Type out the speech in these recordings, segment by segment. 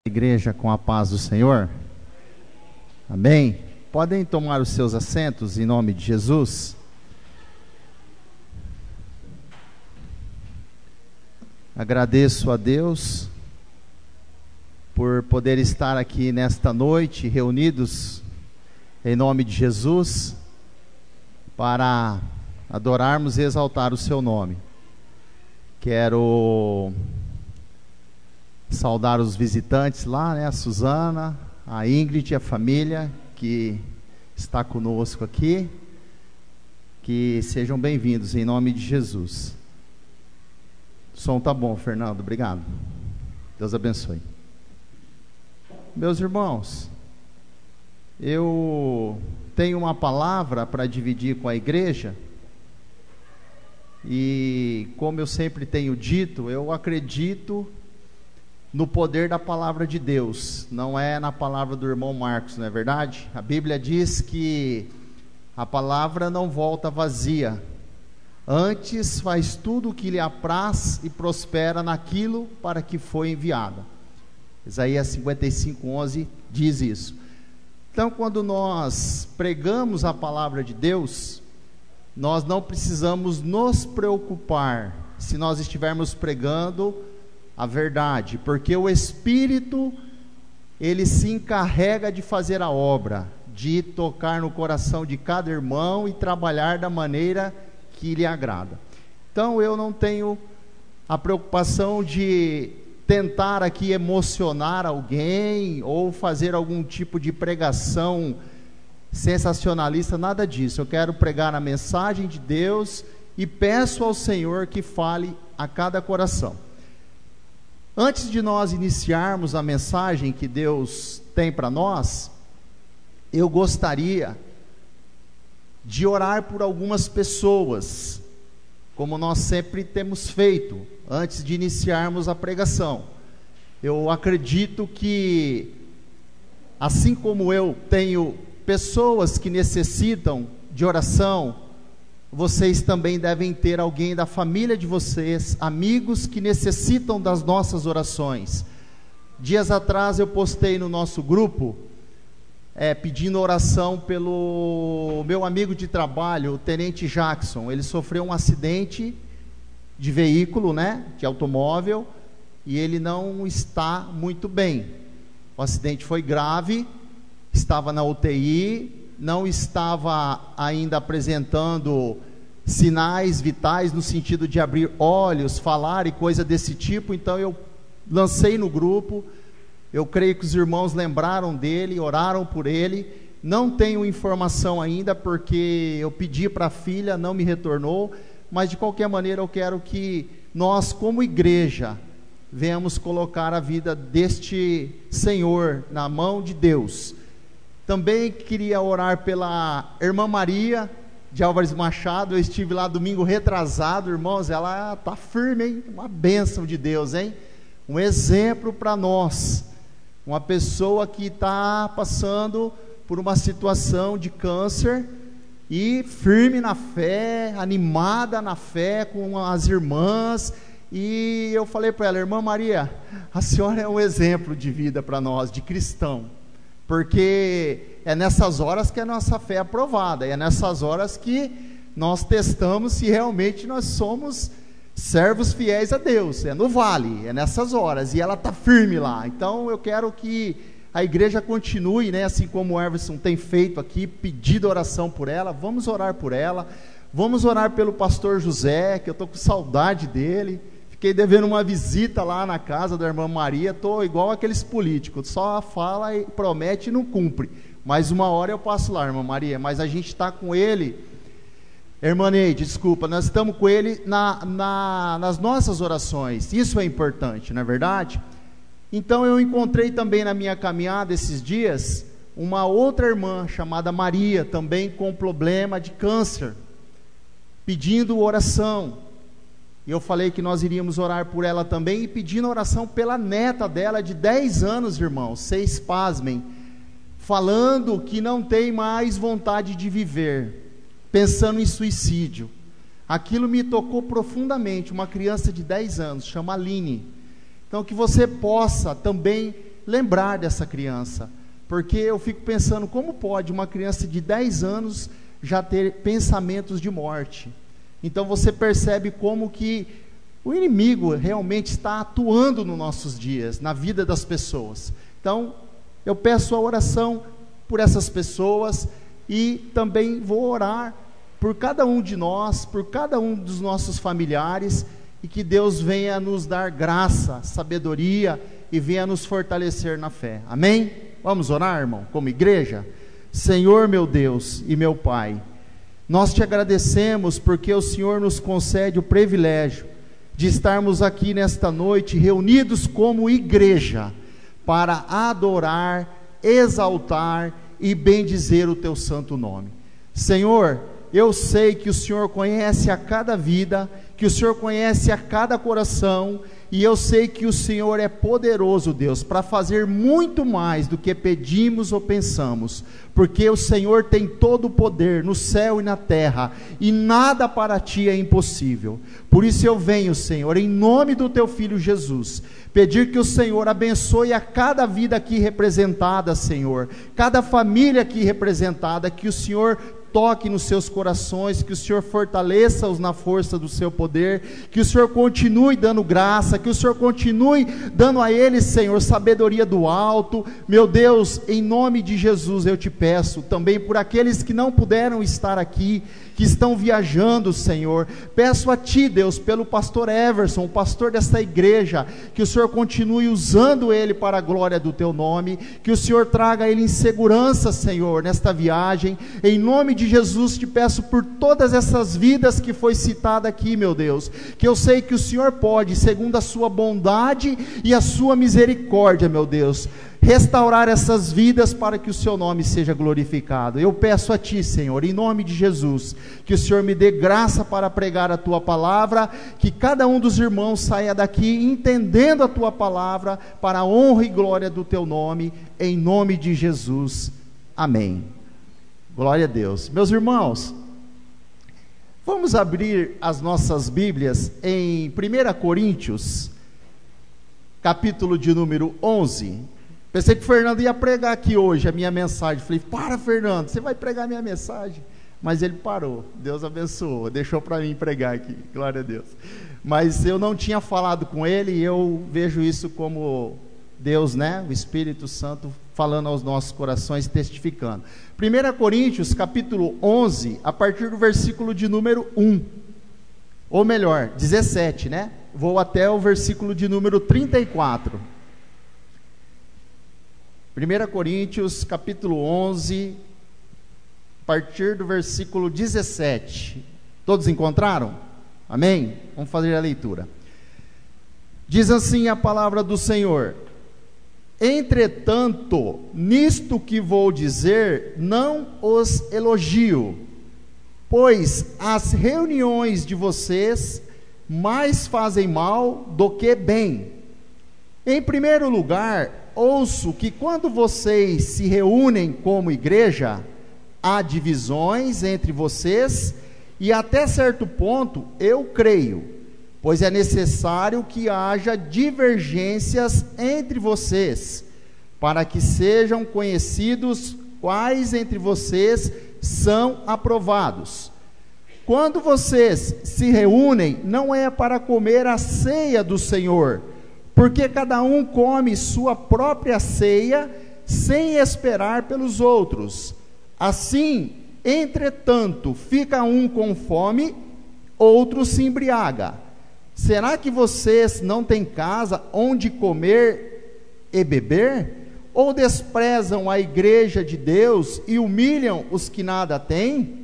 Igreja com a paz do Senhor, amém? Podem tomar os seus assentos em nome de Jesus. Agradeço a Deus por poder estar aqui nesta noite, reunidos em nome de Jesus, para adorarmos e exaltar o seu nome. Quero saudar os visitantes lá, né? A Suzana, a Ingrid e a família que está conosco aqui. Que sejam bem-vindos em nome de Jesus. O som tá bom, Fernando, obrigado. Deus abençoe. Meus irmãos, eu tenho uma palavra para dividir com a igreja. E como eu sempre tenho dito, eu acredito no poder da palavra de Deus, não é na palavra do irmão Marcos, não é verdade? A Bíblia diz que a palavra não volta vazia, antes faz tudo o que lhe apraz e prospera naquilo para que foi enviada. Isaías 55:11 diz isso. Então, quando nós pregamos a palavra de Deus, nós não precisamos nos preocupar se nós estivermos pregando a verdade, porque o Espírito, ele se encarrega de fazer a obra, de tocar no coração de cada irmão e trabalhar da maneira que lhe agrada. Então eu não tenho a preocupação de tentar aqui emocionar alguém, ou fazer algum tipo de pregação sensacionalista, nada disso. Eu quero pregar a mensagem de Deus e peço ao Senhor que fale a cada coração. Antes de nós iniciarmos a mensagem que Deus tem para nós, eu gostaria de orar por algumas pessoas, como nós sempre temos feito, antes de iniciarmos a pregação. Eu acredito que, assim como eu tenho pessoas que necessitam de oração, vocês também devem ter alguém da família de vocês, amigos que necessitam das nossas orações. Dias atrás eu postei no nosso grupo, pedindo oração pelo meu amigo de trabalho, o Tenente Jackson. Ele sofreu um acidente de veículo, né, de automóvel, e ele não está muito bem. O acidente foi grave, estava na UTI, não estava ainda apresentando sinais vitais no sentido de abrir olhos, falar e coisa desse tipo. Então eu lancei no grupo. Eu creio que os irmãos lembraram dele, oraram por ele. Não tenho informação ainda, porque eu pedi para a filha, não me retornou, mas de qualquer maneira eu quero que nós, como igreja, venhamos colocar a vida deste senhor na mão de Deus. Também queria orar pela irmã Maria de Álvares Machado. Eu estive lá domingo retrasado, irmãos, ela está firme, hein? Uma bênção de Deus, hein? Um exemplo para nós, uma pessoa que está passando por uma situação de câncer, e firme na fé, animada na fé com as irmãs. E eu falei para ela: irmã Maria, a senhora é um exemplo de vida para nós, de cristão, porque é nessas horas que a nossa fé é aprovada, é nessas horas que nós testamos se realmente nós somos servos fiéis a Deus, é no vale, é nessas horas, e ela está firme lá. Então eu quero que a igreja continue, né, assim como o Everson tem feito aqui, pedido oração por ela. Vamos orar por ela, vamos orar pelo pastor José, que eu estou com saudade dele. Fiquei devendo uma visita lá na casa da irmã Maria. Estou igual aqueles políticos, só fala e promete e não cumpre. Mas uma hora eu passo lá, irmã Maria. Mas a gente está com ele, irmã Neide, desculpa, nós estamos com ele nas nossas orações. Isso é importante, não é verdade? Então eu encontrei também na minha caminhada esses dias uma outra irmã chamada Maria, também com problema de câncer, pedindo oração. E eu falei que nós iríamos orar por ela também, e pedindo oração pela neta dela de 10 anos, irmãos. Vocês pasmem, falando que não tem mais vontade de viver, pensando em suicídio. Aquilo me tocou profundamente. Uma criança de 10 anos, chama Aline. Então que você possa também lembrar dessa criança, porque eu fico pensando, como pode uma criança de 10 anos já ter pensamentos de morte? Então você percebe como que o inimigo realmente está atuando nos nossos dias, na vida das pessoas. Então, eu peço a oração por essas pessoas e também vou orar por cada um de nós, por cada um dos nossos familiares, e que Deus venha nos dar graça, sabedoria e venha nos fortalecer na fé. Amém? Vamos orar, irmão, como igreja? Senhor meu Deus e meu Pai, nós te agradecemos porque o Senhor nos concede o privilégio de estarmos aqui nesta noite reunidos como igreja para adorar, exaltar e bendizer o teu santo nome. Senhor, eu sei que o Senhor conhece a cada vida, que o Senhor conhece a cada coração, e eu sei que o Senhor é poderoso, Deus, para fazer muito mais do que pedimos ou pensamos, porque o Senhor tem todo o poder no céu e na terra, e nada para ti é impossível. Por isso eu venho, Senhor, em nome do teu Filho Jesus, pedir que o Senhor abençoe a cada vida aqui representada, Senhor, cada família aqui representada, que o Senhor toque nos seus corações, que o Senhor fortaleça-os na força do seu poder, que o Senhor continue dando graça, que o Senhor continue dando a eles, Senhor, sabedoria do alto. Meu Deus, em nome de Jesus eu te peço, também por aqueles que não puderam estar aqui, que estão viajando, Senhor, peço a ti, Deus, pelo pastor Everson, o pastor desta igreja, que o Senhor continue usando ele para a glória do teu nome, que o Senhor traga ele em segurança, Senhor, nesta viagem. Em nome de Jesus te peço por todas essas vidas que foi citada aqui, meu Deus, que eu sei que o Senhor pode, segundo a sua bondade e a sua misericórdia, meu Deus, restaurar essas vidas para que o seu nome seja glorificado. Eu peço a ti, Senhor, em nome de Jesus, que o Senhor me dê graça para pregar a tua palavra, que cada um dos irmãos saia daqui entendendo a tua palavra, para a honra e glória do teu nome, em nome de Jesus, amém. Glória a Deus. Meus irmãos, vamos abrir as nossas Bíblias em 1 Coríntios, capítulo de número 11. Pensei que o Fernando ia pregar aqui hoje a minha mensagem. Falei, para, Fernando, você vai pregar a minha mensagem? Mas ele parou, Deus abençoou, deixou para mim pregar aqui, glória a Deus. Mas eu não tinha falado com ele, e eu vejo isso como Deus, né, o Espírito Santo falando aos nossos corações, testificando. 1 Coríntios capítulo 11, a partir do versículo de número 1, ou melhor, 17, né, vou até o versículo de número 34. 1 Coríntios capítulo 11, a partir do versículo 17, todos encontraram? Amém? Vamos fazer a leitura. Diz assim a palavra do Senhor: entretanto, nisto que vou dizer, não os elogio, pois as reuniões de vocês mais fazem mal do que bem. Em primeiro lugar, ouço que quando vocês se reúnem como igreja, há divisões entre vocês, e até certo ponto eu creio, pois é necessário que haja divergências entre vocês, para que sejam conhecidos quais entre vocês são aprovados. Quando vocês se reúnem, não é para comer a ceia do Senhor, porque cada um come sua própria ceia, sem esperar pelos outros. Assim, entretanto, fica um com fome, outro se embriaga. Será que vocês não têm casa onde comer e beber? Ou desprezam a igreja de Deus e humilham os que nada têm?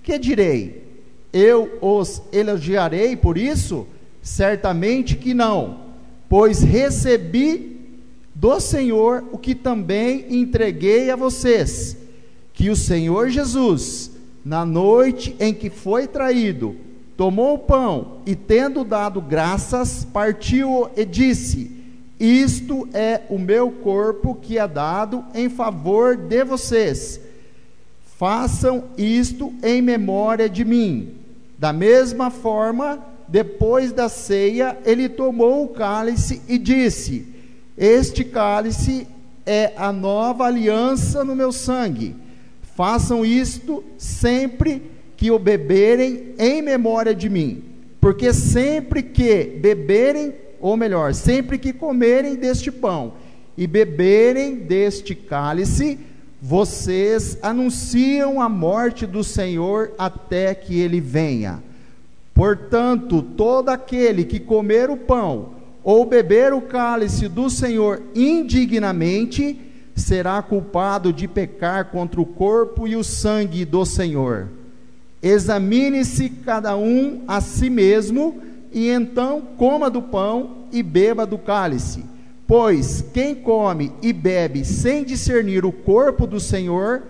Que direi? Eu os elogiarei por isso? Certamente que não. Pois recebi do Senhor o que também entreguei a vocês, que o Senhor Jesus, na noite em que foi traído, tomou o pão e, tendo dado graças, partiu-o e disse: isto é o meu corpo que é dado em favor de vocês. Façam isto em memória de mim. Da mesma forma, depois da ceia, ele tomou o cálice e disse: Este cálice é a nova aliança no meu sangue. Façam isto sempre que o beberem em memória de mim. Porque sempre que beberem, ou melhor, sempre que comerem deste pão e beberem deste cálice, vocês anunciam a morte do Senhor até que ele venha. Portanto, todo aquele que comer o pão ou beber o cálice do Senhor indignamente, será culpado de pecar contra o corpo e o sangue do Senhor. Examine-se cada um a si mesmo, e então coma do pão e beba do cálice. Pois quem come e bebe sem discernir o corpo do Senhor,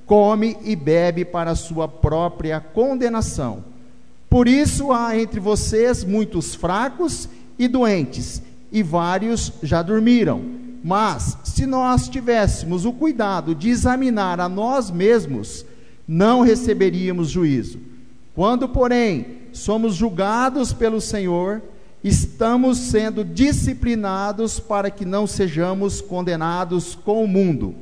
come e bebe para a sua própria condenação. Por isso há entre vocês muitos fracos e doentes, e vários já dormiram. Mas se nós tivéssemos o cuidado de examinar a nós mesmos, não receberíamos juízo. Quando, porém, somos julgados pelo Senhor, estamos sendo disciplinados para que não sejamos condenados com o mundo.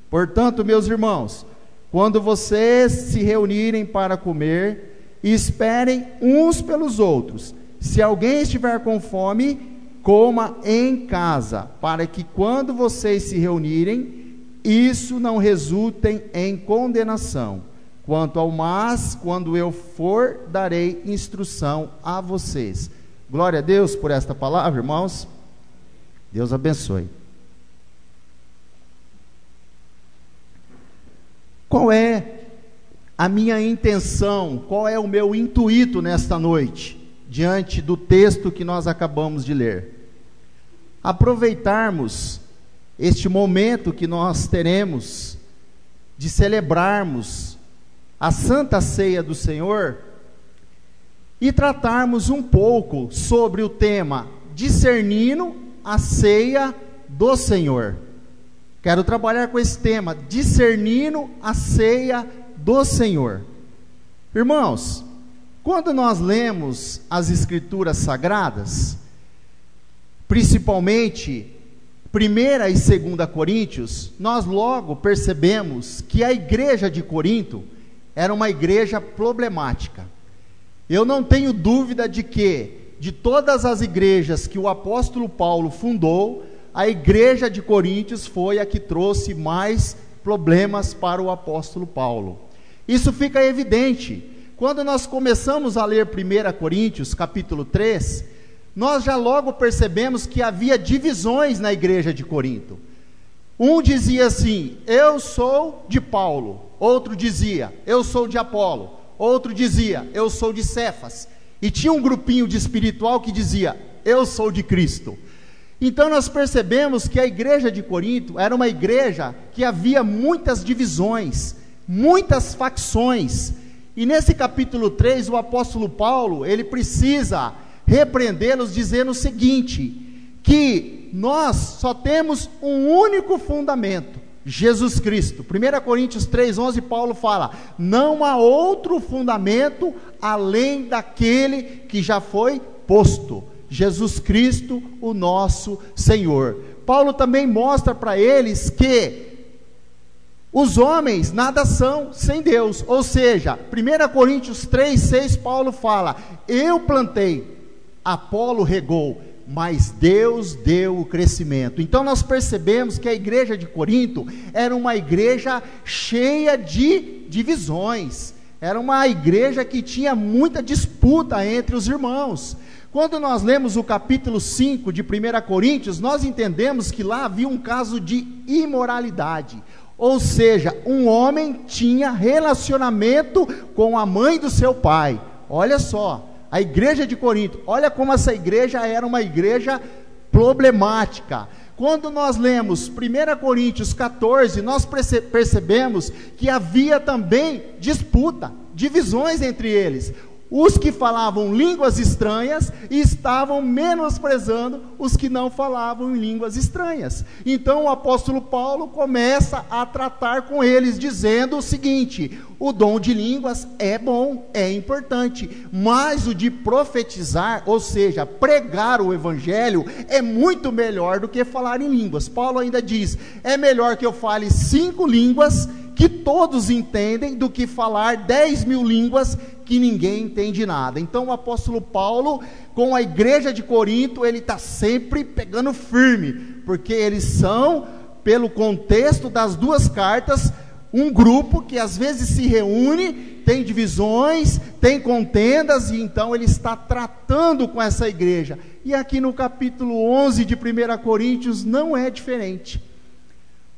Portanto, meus irmãos, quando vocês se reunirem para comer, esperem uns pelos outros. Se alguém estiver com fome, coma em casa, para que quando vocês se reunirem, isso não resulte em condenação. Quanto ao mais, quando eu for, darei instrução a vocês. Glória a Deus por esta palavra, irmãos. Deus abençoe. Qual é a minha intenção, qual é o meu intuito nesta noite, diante do texto que nós acabamos de ler? Aproveitarmos este momento que nós teremos de celebrarmos a Santa Ceia do Senhor e tratarmos um pouco sobre o tema discernindo a ceia do Senhor. Quero trabalhar com esse tema, discernindo a ceia do Senhor. Irmãos, quando nós lemos as Escrituras Sagradas, principalmente 1 e 2 Coríntios, nós logo percebemos que a igreja de Corinto era uma igreja problemática. Eu não tenho dúvida de que, de todas as igrejas que o apóstolo Paulo fundou, a igreja de Coríntios foi a que trouxe mais problemas para o apóstolo Paulo. Isso fica evidente. Quando nós começamos a ler 1 Coríntios, capítulo 3, nós já logo percebemos que havia divisões na igreja de Corinto. Um dizia assim, eu sou de Paulo. Outro dizia, eu sou de Apolo. Outro dizia, eu sou de Cefas. E tinha um grupinho de espiritual que dizia, eu sou de Cristo. Então nós percebemos que a igreja de Corinto era uma igreja que havia muitas divisões, muitas facções. E nesse capítulo 3, o apóstolo Paulo, ele precisa repreendê-los dizendo o seguinte, que nós só temos um único fundamento, Jesus Cristo. 1 Coríntios 3,11, Paulo fala, não há outro fundamento além daquele que já foi posto, Jesus Cristo, o nosso Senhor. Paulo também mostra para eles que os homens nada são sem Deus, ou seja, 1 Coríntios 3,6, Paulo fala, eu plantei, Apolo regou, mas Deus deu o crescimento. Então nós percebemos que a igreja de Corinto era uma igreja cheia de divisões, era uma igreja que tinha muita disputa entre os irmãos. Quando nós lemos o capítulo 5 de 1 Coríntios, nós entendemos que lá havia um caso de imoralidade, ou seja, um homem tinha relacionamento com a mãe do seu pai. Olha só, a igreja de Corinto, olha como essa igreja era uma igreja problemática. Quando nós lemos 1 Coríntios 14, nós percebemos que havia também disputa, divisões entre eles. os que falavam línguas estranhas estavam menosprezando os que não falavam em línguas estranhas. Então o apóstolo Paulo começa a tratar com eles, dizendo o seguinte: o dom de línguas é bom, é importante, mas o de profetizar, ou seja, pregar o evangelho, é muito melhor do que falar em línguas. Paulo ainda diz: é melhor que eu fale 5 línguas que todos entendem, do que falar 10.000 línguas que ninguém entende nada. Então o apóstolo Paulo, com a igreja de Corinto, ele está sempre pegando firme, porque eles são, pelo contexto das 2 cartas, um grupo que às vezes se reúne, tem divisões, tem contendas, e então ele está tratando com essa igreja. E aqui no capítulo 11 de 1 Coríntios não é diferente.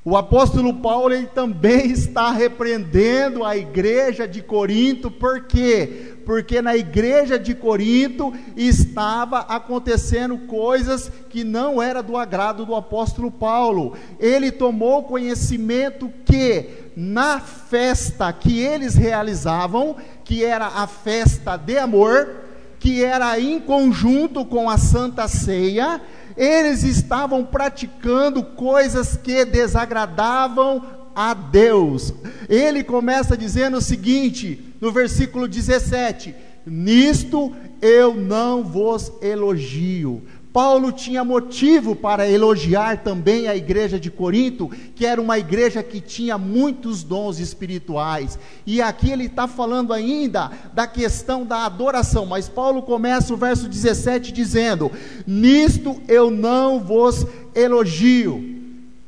O apóstolo Paulo, ele também está repreendendo a igreja de Corinto. Por quê? Porque na igreja de Corinto estava acontecendo coisas que não era do agrado do apóstolo Paulo. Ele tomou conhecimento que na festa que eles realizavam, que era a festa de amor, que era em conjunto com a Santa Ceia, eles estavam praticando coisas que desagradavam a Deus. Ele começa dizendo o seguinte, no versículo 17: nisto eu não vos elogio. Paulo tinha motivo para elogiar também a igreja de Corinto, que era uma igreja que tinha muitos dons espirituais. E aqui ele está falando ainda da questão da adoração, mas Paulo começa o verso 17 dizendo: nisto eu não vos elogio,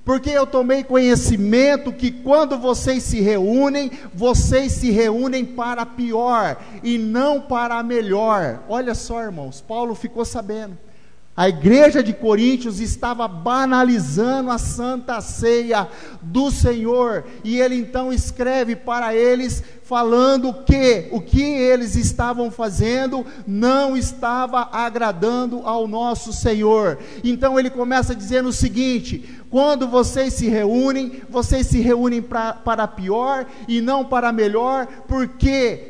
porque eu tomei conhecimento que quando vocês se reúnem para pior e não para melhor. Olha só, irmãos, Paulo ficou sabendo. A igreja de Coríntios estava banalizando a Santa Ceia do Senhor, e ele então escreve para eles, falando que o que eles estavam fazendo não estava agradando ao nosso Senhor. Então ele começa dizendo o seguinte: quando vocês se reúnem para pior e não para melhor, porque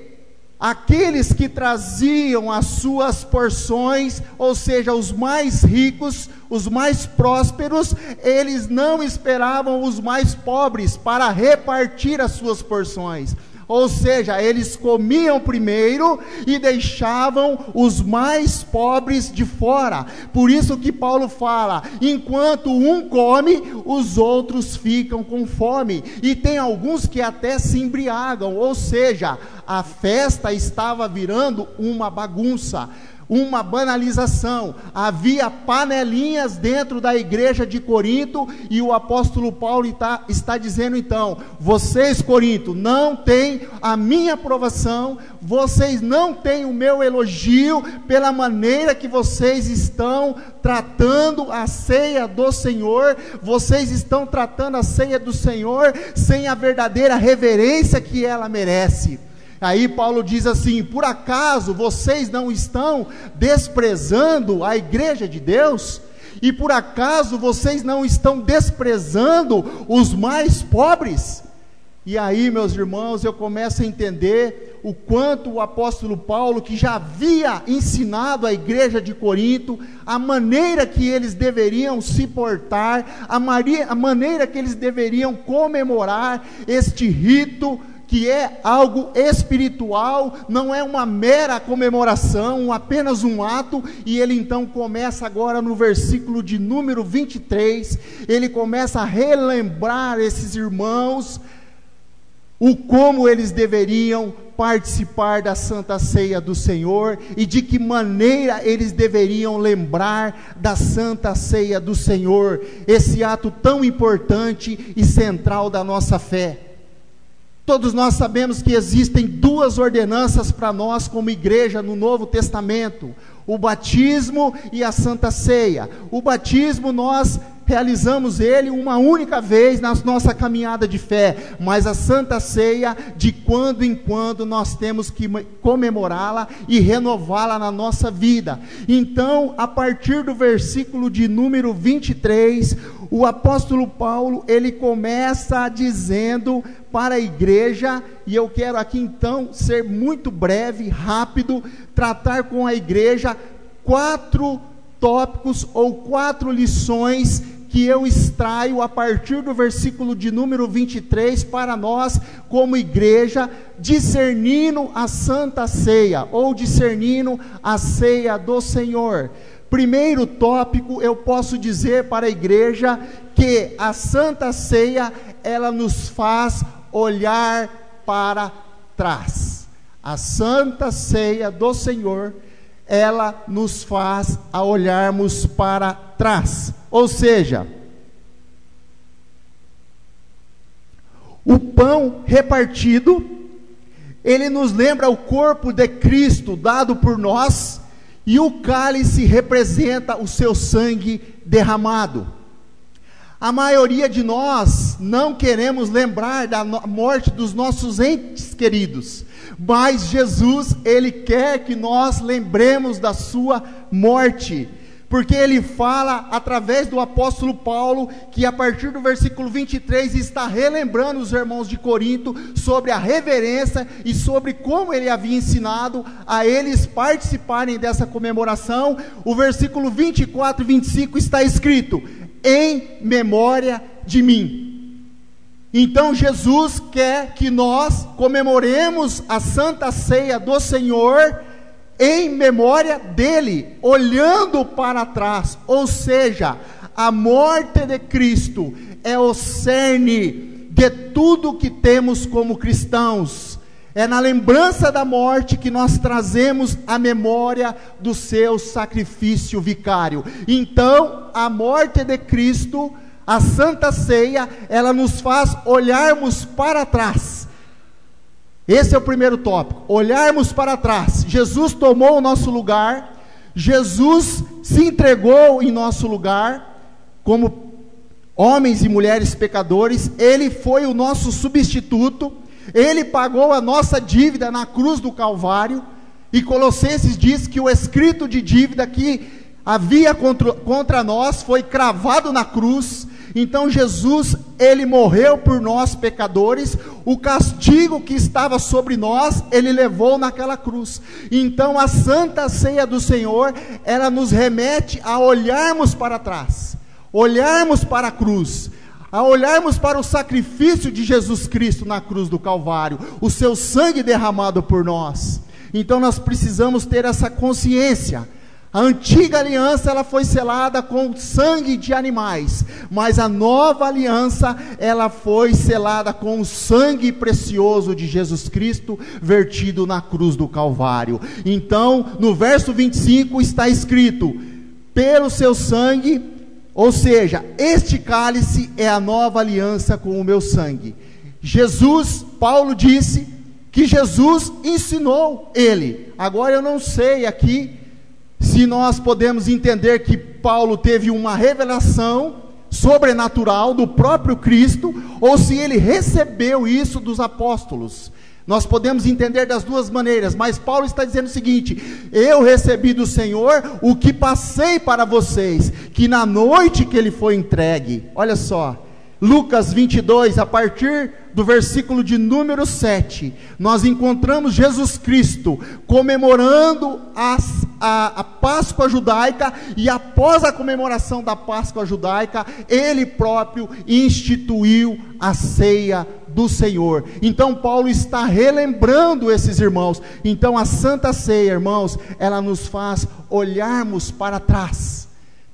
aqueles que traziam as suas porções, ou seja, os mais ricos, os mais prósperos, eles não esperavam os mais pobres para repartir as suas porções. Ou seja, eles comiam primeiro e deixavam os mais pobres de fora. Por isso que Paulo fala: enquanto um come, os outros ficam com fome. E tem alguns que até se embriagam, ou seja, a festa estava virando uma bagunça, uma banalização. Havia panelinhas dentro da igreja de Corinto, e o apóstolo Paulo está dizendo então: vocês, Corinto, não têm a minha aprovação, vocês não têm o meu elogio pela maneira que vocês estão tratando a ceia do Senhor. Vocês estão tratando a ceia do Senhor sem a verdadeira reverência que ela merece. Aí Paulo diz assim: por acaso vocês não estão desprezando a igreja de Deus? E por acaso vocês não estão desprezando os mais pobres? E aí, meus irmãos, eu começo a entender o quanto o apóstolo Paulo, que já havia ensinado a igreja de Corinto a maneira que eles deveriam se portar, a maneira que eles deveriam comemorar este rito, que é algo espiritual, não é uma mera comemoração, apenas um ato. E ele então começa agora no versículo de número 23, ele começa a relembrar esses irmãos o como eles deveriam participar da Santa Ceia do Senhor, e de que maneira eles deveriam lembrar da Santa Ceia do Senhor, esse ato tão importante e central da nossa fé. Todos nós sabemos que existem 2 ordenanças para nós como igreja no Novo Testamento: o batismo e a Santa Ceia. O batismo nós realizamos ele uma única vez na nossa caminhada de fé, mas a Santa Ceia, de quando em quando, nós temos que comemorá-la e renová-la na nossa vida. Então, a partir do versículo de número 23, o apóstolo Paulo, ele começa dizendo para a igreja, e eu quero aqui então ser muito breve, rápido, tratar com a igreja 4 tópicos ou 4 lições que eu extraio a partir do versículo de número 23 para nós como igreja, discernindo a Santa Ceia ou discernindo a ceia do Senhor. Primeiro tópico, eu posso dizer para a igreja que a Santa Ceia, ela nos faz olhar para trás. A Santa Ceia do Senhor, ela nos faz a olharmos para trás. Ou seja, o pão repartido, ele nos lembra o corpo de Cristo dado por nós, e o cálice representa o seu sangue derramado. A maioria de nós não queremos lembrar da morte dos nossos entes queridos, mas Jesus, ele quer que nós lembremos da sua morte, porque ele fala através do apóstolo Paulo, que a partir do versículo 23, está relembrando os irmãos de Corinto, sobre a reverência, e sobre como ele havia ensinado a eles participarem dessa comemoração. O versículo 24 e 25 está escrito: em memória de mim. Então Jesus quer que nós comemoremos a Santa Ceia do Senhor em memória dele, olhando para trás. Ou seja, a morte de Cristo é o cerne de tudo que temos como cristãos. É na lembrança da morte que nós trazemos a memória do seu sacrifício vicário. Então, a morte de Cristo, a Santa Ceia, ela nos faz olharmos para trás. Esse é o primeiro tópico, olharmos para trás. Jesus tomou o nosso lugar, Jesus se entregou em nosso lugar, como homens e mulheres pecadores. Ele foi o nosso substituto, ele pagou a nossa dívida na cruz do Calvário, e Colossenses diz que o escrito de dívida que havia contra nós foi cravado na cruz. Então Jesus, ele morreu por nós pecadores, o castigo que estava sobre nós, ele levou naquela cruz. Então a Santa Ceia do Senhor, ela nos remete a olharmos para trás, olharmos para a cruz, a olharmos para o sacrifício de Jesus Cristo na cruz do Calvário, o seu sangue derramado por nós. Então nós precisamos ter essa consciência. A antiga aliança, ela foi selada com sangue de animais, mas a nova aliança, ela foi selada com o sangue precioso de Jesus Cristo, vertido na cruz do Calvário. Então, no verso 25 está escrito: pelo seu sangue, ou seja, este cálice é a nova aliança com o meu sangue. Jesus, Paulo disse que Jesus ensinou ele. Agora eu não sei aqui se nós podemos entender que Paulo teve uma revelação sobrenatural do próprio Cristo, ou se ele recebeu isso dos apóstolos. Nós podemos entender das duas maneiras, mas Paulo está dizendo o seguinte: eu recebi do Senhor o que passei para vocês, que na noite que ele foi entregue, olha só, Lucas 22, a partir do versículo de número 7, nós encontramos Jesus Cristo comemorando a Páscoa judaica, e após a comemoração da Páscoa judaica, ele próprio instituiu a ceia do Senhor. Então Paulo está relembrando esses irmãos. Então a Santa Ceia, irmãos, ela nos faz olharmos para trás.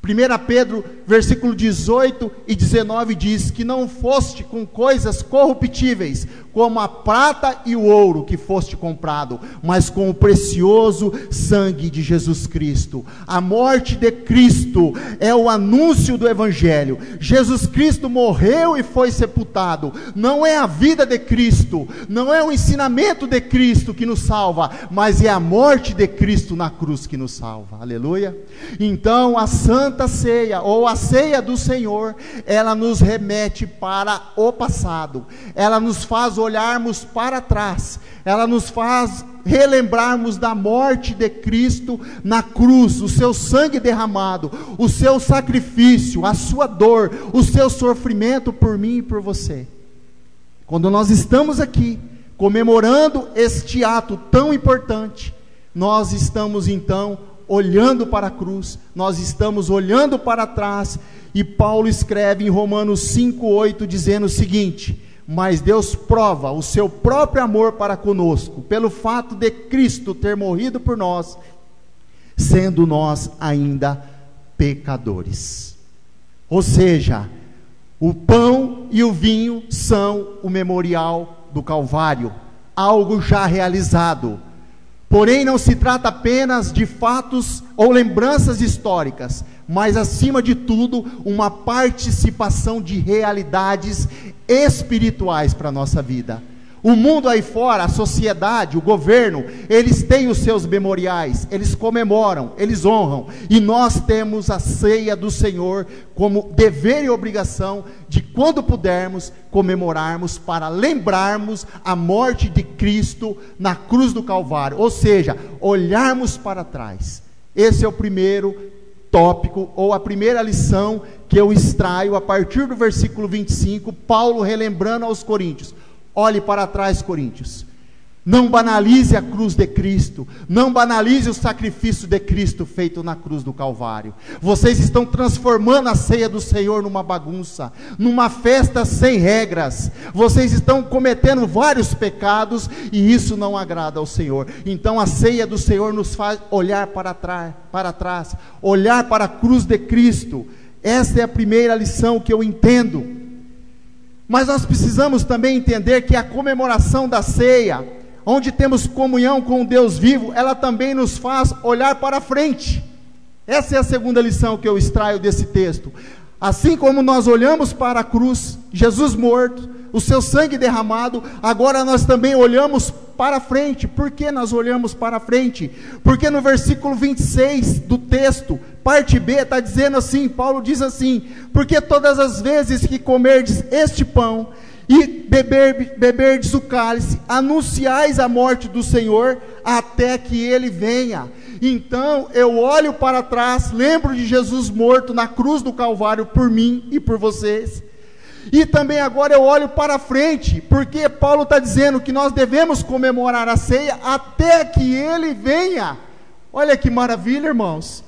1 Pedro, versículo 18 e 19 diz que não foste com coisas corruptíveis, como a prata e o ouro que foste comprado, mas com o precioso sangue de Jesus Cristo. A morte de Cristo é o anúncio do Evangelho. Jesus Cristo morreu e foi sepultado. Não é a vida de Cristo, não é o ensinamento de Cristo que nos salva, mas é a morte de Cristo na cruz que nos salva. Aleluia. Então a Santa Santa Ceia, ou a ceia do Senhor, ela nos remete para o passado, ela nos faz olharmos para trás, ela nos faz relembrarmos da morte de Cristo na cruz, o seu sangue derramado, o seu sacrifício, a sua dor, o seu sofrimento por mim e por você. Quando nós estamos aqui, comemorando este ato tão importante, nós estamos então olhando para a cruz, nós estamos olhando para trás, e Paulo escreve em Romanos 5,8, dizendo o seguinte: mas Deus prova o seu próprio amor para conosco, pelo fato de Cristo ter morrido por nós, sendo nós ainda pecadores. Ou seja, o pão e o vinho são o memorial do Calvário, algo já realizado. Porém, não se trata apenas de fatos ou lembranças históricas, mas acima de tudo, uma participação de realidades espirituais para a nossa vida. O mundo aí fora, a sociedade, o governo, eles têm os seus memoriais, eles comemoram, eles honram, e nós temos a ceia do Senhor como dever e obrigação de, quando pudermos, comemorarmos para lembrarmos a morte de Cristo na cruz do Calvário, ou seja, olharmos para trás. Esse é o primeiro tópico, ou a primeira lição que eu extraio a partir do versículo 25, Paulo relembrando aos coríntios: olhe para trás, coríntios, não banalize a cruz de Cristo, não banalize o sacrifício de Cristo feito na cruz do Calvário. Vocês estão transformando a ceia do Senhor numa bagunça, numa festa sem regras, vocês estão cometendo vários pecados, e isso não agrada ao Senhor. Então a ceia do Senhor nos faz olhar para trás, olhar para a cruz de Cristo. Essa é a primeira lição que eu entendo. Mas nós precisamos também entender que a comemoração da ceia, onde temos comunhão com o Deus vivo, ela também nos faz olhar para frente. Essa é a segunda lição que eu extraio desse texto. Assim como nós olhamos para a cruz, Jesus morto, o seu sangue derramado, agora nós também olhamos para frente. Por que nós olhamos para frente? Porque no versículo 26 do texto, parte B, está dizendo assim, Paulo diz assim: porque todas as vezes que comerdes este pão e beberdes o cálice, anunciais a morte do Senhor até que ele venha. Então eu olho para trás, lembro de Jesus morto na cruz do Calvário por mim e por vocês, e também agora eu olho para frente, porque Paulo está dizendo que nós devemos comemorar a ceia até que ele venha. Olha que maravilha, irmãos.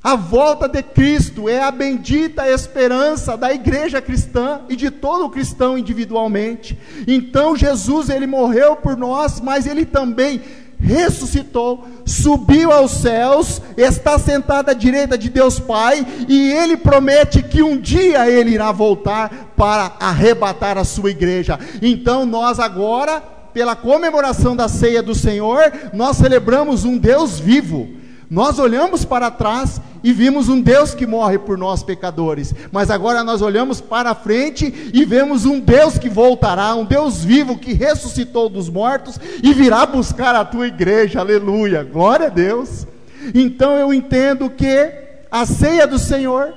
A volta de Cristo é a bendita esperança da igreja cristã e de todo cristão individualmente. Então Jesus, ele morreu por nós, mas ele também ressuscitou, subiu aos céus, está sentado à direita de Deus Pai, e ele promete que um dia ele irá voltar para arrebatar a sua igreja. Então nós agora, pela comemoração da ceia do Senhor, nós celebramos um Deus vivo. Nós olhamos para trás e vimos um Deus que morre por nós pecadores, mas agora nós olhamos para frente e vemos um Deus que voltará, um Deus vivo que ressuscitou dos mortos e virá buscar a tua igreja. Aleluia, glória a Deus. Então eu entendo que a ceia do Senhor,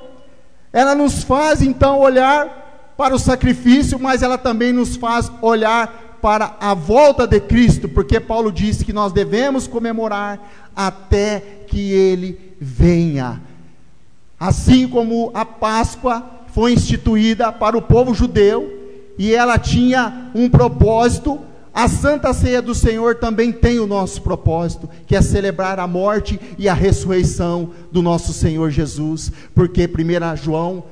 ela nos faz então olhar para o sacrifício, mas ela também nos faz olhar para a volta de Cristo, porque Paulo disse que nós devemos comemorar até que ele venha. Assim como a Páscoa foi instituída para o povo judeu, e ela tinha um propósito, a Santa Ceia do Senhor também tem o nosso propósito, que é celebrar a morte e a ressurreição do nosso Senhor Jesus, porque João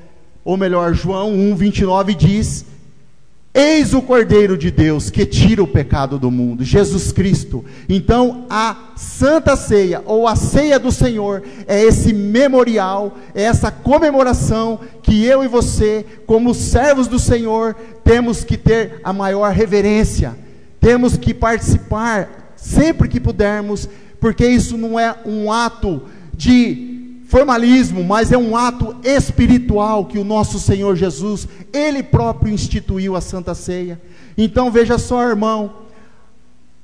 1:29 diz: eis o Cordeiro de Deus que tira o pecado do mundo, Jesus Cristo. Então a Santa Ceia, ou a ceia do Senhor, é esse memorial, é essa comemoração que eu e você, como servos do Senhor, temos que ter a maior reverência, temos que participar sempre que pudermos, porque isso não é um ato de formalismo, mas é um ato espiritual que o nosso Senhor Jesus, ele próprio instituiu a Santa Ceia. Então veja só, irmão,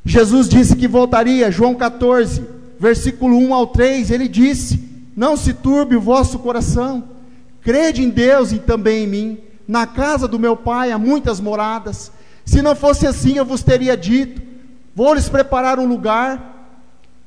Jesus disse que voltaria. João 14, versículo 1 ao 3, ele disse não se turbe o vosso coração, crede em Deus e também em mim. Na casa do meu pai há muitas moradas. Se não fosse assim, eu vos teria dito: vou lhes preparar um lugar,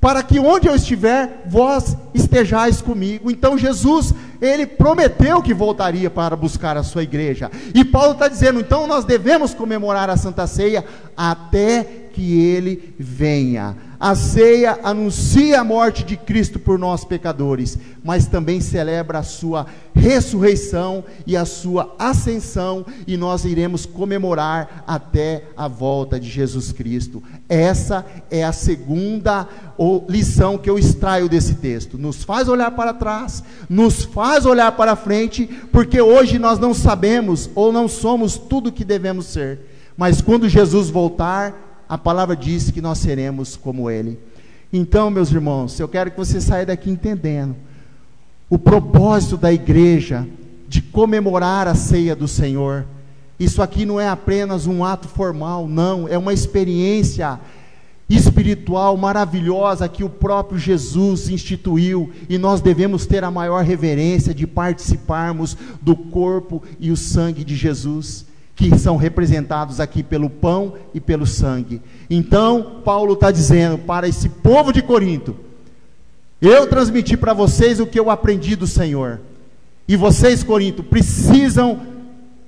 para que onde eu estiver, vós estejais comigo. Então Jesus, ele prometeu que voltaria para buscar a sua igreja. E Paulo está dizendo, então nós devemos comemorar a Santa Ceia até que ele venha. A ceia anuncia a morte de Cristo por nós pecadores, mas também celebra a sua ressurreição e a sua ascensão, e nós iremos comemorar até a volta de Jesus Cristo. Essa é a segunda lição que eu extraio desse texto. Nos faz olhar para trás, nos faz olhar para frente, porque hoje nós não sabemos ou não somos tudo o que devemos ser, mas quando Jesus voltar, a palavra diz que nós seremos como Ele. Então, meus irmãos, eu quero que você saia daqui entendendo o propósito da igreja de comemorar a ceia do Senhor. Isso aqui não é apenas um ato formal, não, é uma experiência espiritual maravilhosa que o próprio Jesus instituiu, e nós devemos ter a maior reverência de participarmos do corpo e o sangue de Jesus, que são representados aqui pelo pão e pelo sangue. Então, Paulo está dizendo para esse povo de Corinto: eu transmiti para vocês o que eu aprendi do Senhor, e vocês, Corinto, precisam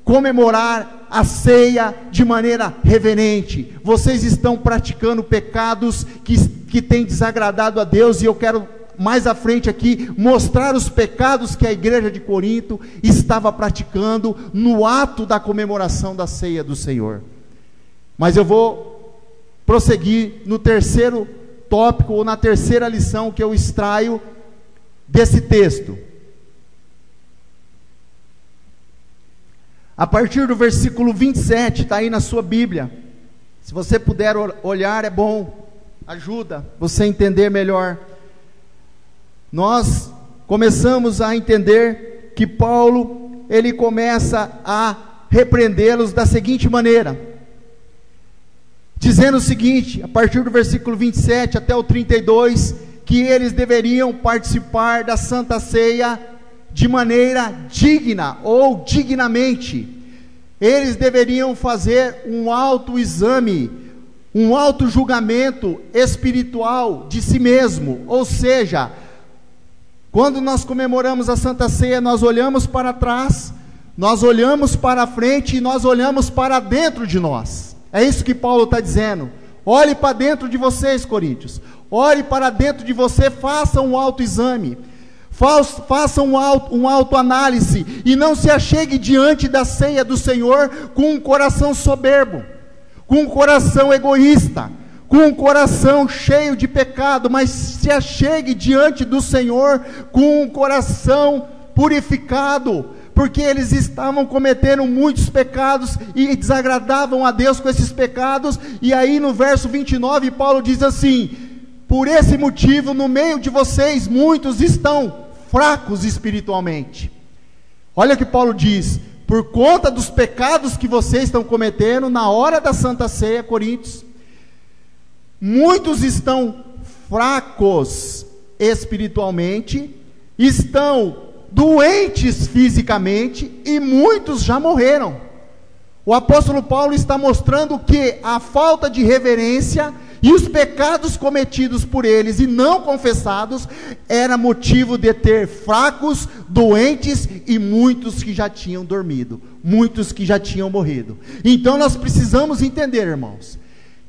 comemorar a ceia de maneira reverente. Vocês estão praticando pecados que têm desagradado a Deus, e eu quero mais à frente aqui mostrar os pecados que a igreja de Corinto estava praticando no ato da comemoração da ceia do Senhor. Mas eu vou prosseguir no terceiro tópico, ou na terceira lição que eu extraio desse texto. A partir do versículo 27, está aí na sua Bíblia. Se você puder olhar, é bom, ajuda você a entender melhor. Nós começamos a entender que Paulo, ele começa a repreendê-los da seguinte maneira, dizendo o seguinte, a partir do versículo 27 até o 32, que eles deveriam participar da Santa Ceia de maneira digna ou dignamente. Eles deveriam fazer um autoexame, um autojulgamento espiritual de si mesmo, ou seja, quando nós comemoramos a Santa Ceia, nós olhamos para trás, nós olhamos para frente e nós olhamos para dentro de nós. É isso que Paulo está dizendo. Olhe para dentro de vocês, Coríntios. Olhe para dentro de você, faça um autoexame, faça um autoanálise, e não se achegue diante da ceia do Senhor com um coração soberbo, com um coração egoísta, com um coração cheio de pecado, mas se achegue diante do Senhor com um coração purificado, porque eles estavam cometendo muitos pecados e desagradavam a Deus com esses pecados. E aí no verso 29 Paulo diz assim: por esse motivo no meio de vocês muitos estão fracos espiritualmente. Olha o que Paulo diz: por conta dos pecados que vocês estão cometendo na hora da Santa Ceia, Coríntios, muitos estão fracos espiritualmente, estão doentes fisicamente, e muitos já morreram. O apóstolo Paulo está mostrando que a falta de reverência e os pecados cometidos por eles e não confessados era motivo de ter fracos, doentes e muitos que já tinham dormido, muitos que já tinham morrido. Então nós precisamos entender, irmãos,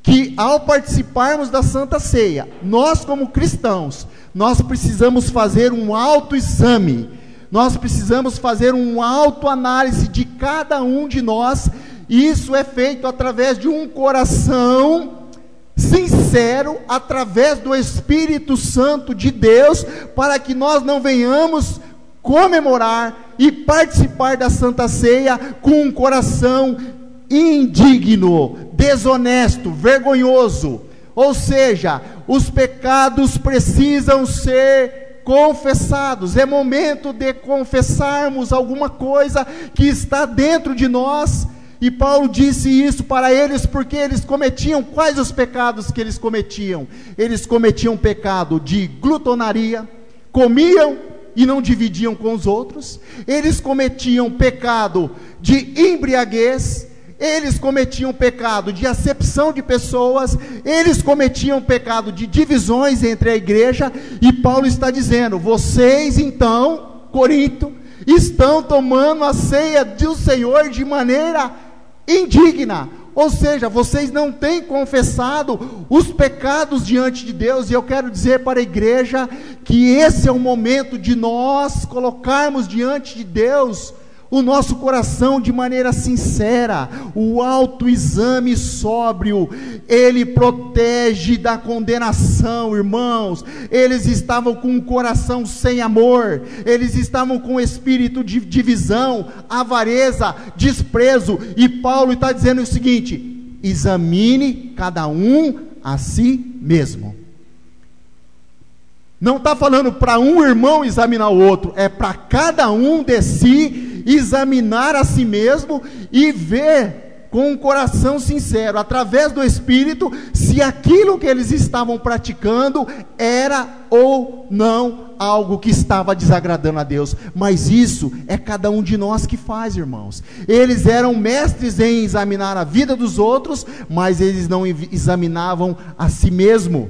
que ao participarmos da Santa Ceia, nós como cristãos, nós precisamos fazer um autoexame, nós precisamos fazer uma autoanálise de cada um de nós. Isso é feito através de um coração sincero, através do Espírito Santo de Deus, para que nós não venhamos comemorar e participar da Santa Ceia com um coração indigno, desonesto, vergonhoso. Ou seja, os pecados precisam ser confessados. É momento de confessarmos alguma coisa que está dentro de nós. E Paulo disse isso para eles porque eles cometiam, quais os pecados que eles cometiam? Eles cometiam pecado de glutonaria, comiam e não dividiam com os outros, eles cometiam pecado de embriaguez, eles cometiam pecado de acepção de pessoas, eles cometiam pecado de divisões entre a igreja, e Paulo está dizendo: vocês então, Corinto, estão tomando a ceia do Senhor de maneira indigna, ou seja, vocês não têm confessado os pecados diante de Deus. E eu quero dizer para a igreja que esse é o momento de nós colocarmos diante de Deus o nosso coração de maneira sincera. O autoexame sóbrio, ele protege da condenação, irmãos. Eles estavam com um coração sem amor, eles estavam com espírito de divisão, avareza, desprezo, e Paulo está dizendo o seguinte: examine cada um a si mesmo. Não está falando para um irmão examinar o outro, é para cada um de si examinar a si mesmo e ver com um coração sincero, através do Espírito, se aquilo que eles estavam praticando era ou não algo que estava desagradando a Deus. Mas isso é cada um de nós que faz, irmãos. Eles eram mestres em examinar a vida dos outros, mas eles não examinavam a si mesmo.